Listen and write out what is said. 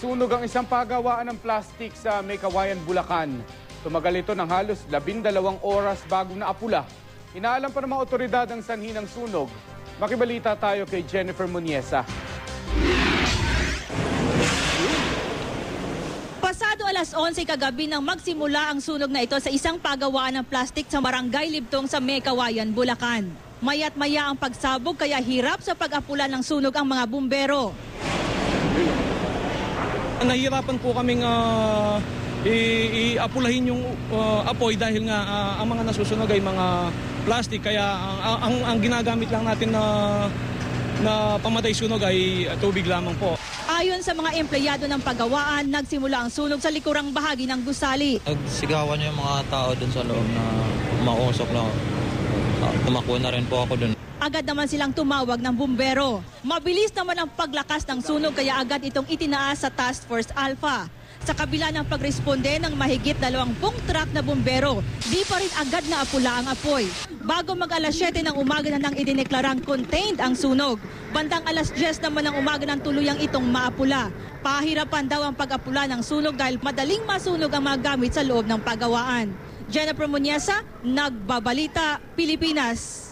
Sunog ang isang pagawaan ng plastik sa May Kawayan, Bulacan. Tumagal ito ng halos 12 oras bago naapula. Inaalam pa ng mga otoridad ang sanhi ng sunog. Makibalita tayo kay Jennifer Muniesa. Pasado alas 11 kagabi nang magsimula ang sunog na ito sa isang pagawaan ng plastik sa Barangay Libtong sa May Kawayan, Bulacan. Maya't maya ang pagsabog kaya hirap sa pag-apula ng sunog ang mga bumbero. Nahihirapan po kaming i-apulahin yung apoy dahil nga ang mga nasusunog ay mga plastic, kaya ang ginagamit lang natin na pamatay sunog ay tubig lamang po. Ayon sa mga empleyado ng pagawaan, nagsimula ang sunog sa likurang bahagi ng gusali. Nagsigawan yung mga tao dun sa loob na mausok na tumakbo na rin po ako dun. Agad naman silang tumawag ng bumbero. Mabilis naman ang paglakas ng sunog kaya agad itong itinaas sa Task Force Alpha. Sa kabila ng pagresponde ng mahigit 20 truck na bumbero, di pa rin agad na apula ang apoy. Bago mag-alas 7 ng umaga na nang idineklarang contained ang sunog. Bandang alas 10 naman ng umaga ng tuluyang itong maapula. Pahirapan daw ang pag-apula ng sunog dahil madaling masunog ang mga gamit sa loob ng pagawaan. Jennifer Muniesa, Nagbabalita, Pilipinas.